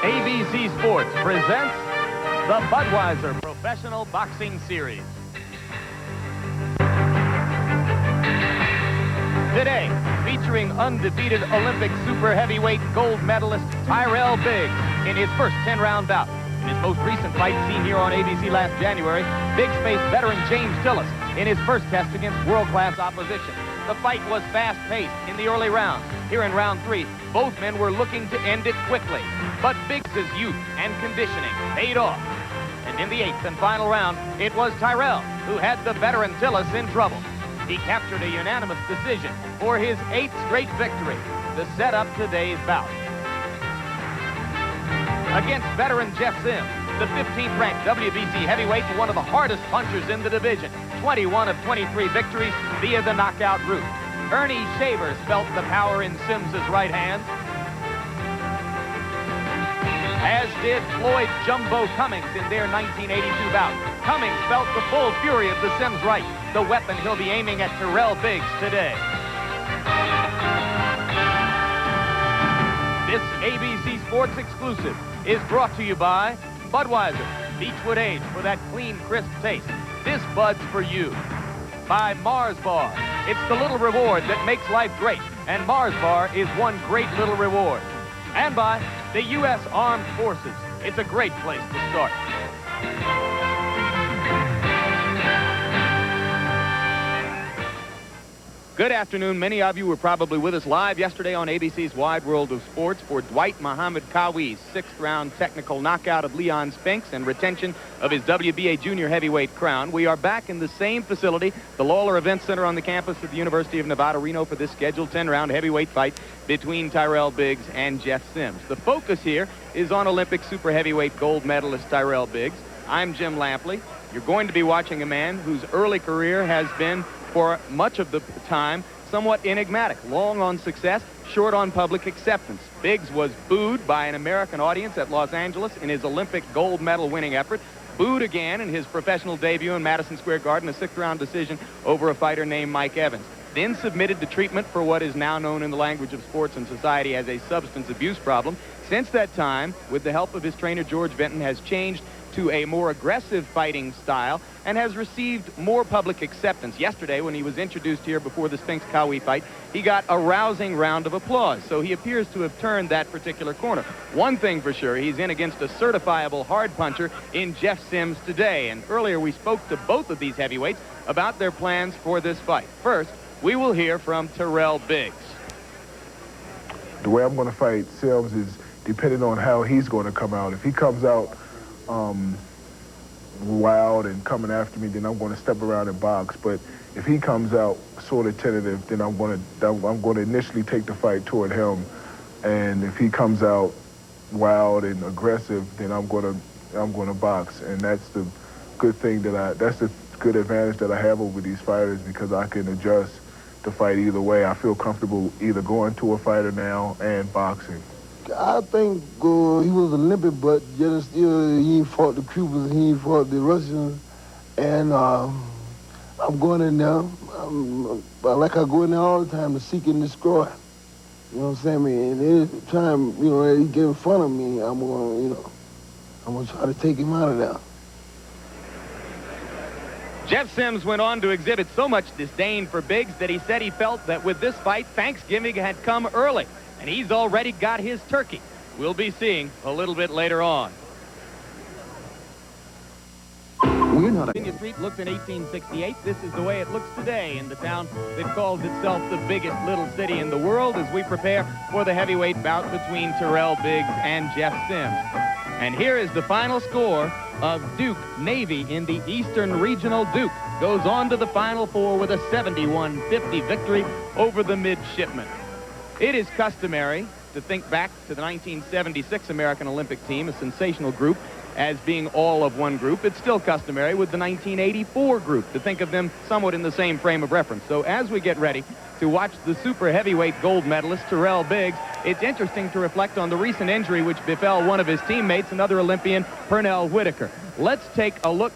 ABC Sports presents the Budweiser Professional Boxing Series. Today, featuring undefeated Olympic super heavyweight gold medalist Tyrell Biggs in his first 10-round bout. In his most recent fight seen here on ABC last January, Biggs faced veteran James Tillis in his first test against world-class opposition. The fight was fast-paced in the early rounds. Here in round 3, both men were looking to end it quickly. But Biggs' youth and conditioning paid off. And in the 8th and final round, it was Tyrell who had the veteran Tillis in trouble. He captured a unanimous decision for his 8th straight victory to set up today's bout. Against veteran Jeff Sims, the 15th-ranked WBC heavyweight and one of the hardest punchers in the division, 21 of 23 victories via the knockout route. Ernie Shavers felt the power in Sims's right hand, as did Floyd Jumbo Cummings in their 1982 bout. Cummings felt the full fury of the Sims right, the weapon he'll be aiming at Tyrell Biggs today. This ABC Sports exclusive is brought to you by Budweiser, Beechwood Age for that clean, crisp taste. This Bud's for you. By Mars Bar. It's the little reward that makes life great, and Mars Bar is one great little reward. And by the U.S. Armed Forces. It's a great place to start. Good afternoon. Many of you were probably with us live yesterday on ABC's Wide World of Sports for Dwight Muhammad Qawi's 6th-round technical knockout of Leon Spinks and retention of his WBA junior heavyweight crown. We are back in the same facility, the Lawler Event Center on the campus of the University of Nevada, Reno, for this scheduled 10-round heavyweight fight between Tyrell Biggs and Jeff Sims. The focus here is on Olympic super heavyweight gold medalist Tyrell Biggs. I'm Jim Lampley. You're going to be watching a man whose early career has been, for much of the time, somewhat enigmatic. Long on success, short on public acceptance. Biggs was booed by an American audience at Los Angeles in his Olympic gold medal winning effort. Booed again in his professional debut in Madison Square Garden, a 6th-round decision over a fighter named Mike Evans. Then submitted to treatment for what is now known in the language of sports and society as a substance abuse problem. Since that time, with the help of his trainer George Benton, has changed to a more aggressive fighting style and has received more public acceptance. Yesterday, when he was introduced here before the Spinks Qawi fight, he got a rousing round of applause. So he appears to have turned that particular corner. One thing for sure, he's in against a certifiable hard puncher in Jeff Sims today. And earlier we spoke to both of these heavyweights about their plans for this fight. First, we will hear from Tyrell Biggs. The way I'm going to fight Sims is depending on how he's going to come out. If he comes out wild and coming after me, then I'm going to step around and box. But if he comes out sort of tentative, then I'm going to initially take the fight toward him. And if he comes out wild and aggressive, then I'm going to box. And that's the good thing that's the good advantage that I have over these fighters, because I can adjust the fight either way. I feel comfortable either going to a fighter now and boxing. I think he was Olympic, but yet still he ain't fought the Cubans, he ain't fought the Russians, and I'm going in there. Like I go in there all the time to seek and destroy. You know what I'm saying? And every time he get in front of me, I'm gonna try to take him out of there. Jeff Sims went on to exhibit so much disdain for Biggs that he said he felt that with this fight, Thanksgiving had come early, and he's already got his turkey. We'll be seeing a little bit later on. Virginia Street looked in 1868. This is the way it looks today in the town that calls itself the biggest little city in the world as we prepare for the heavyweight bout between Tyrell Biggs and Jeff Sims. And here is the final score of Duke Navy in the Eastern Regional. Duke goes on to the Final Four with a 71-50 victory over the Midshipmen. It is customary to think back to the 1976 American Olympic team, a sensational group, as being all of one group. It's still customary with the 1984 group to think of them somewhat in the same frame of reference. So as we get ready to watch the super heavyweight gold medalist Tyrell Biggs, it's interesting to reflect on the recent injury which befell one of his teammates, another Olympian, Pernell Whitaker. Let's take a look.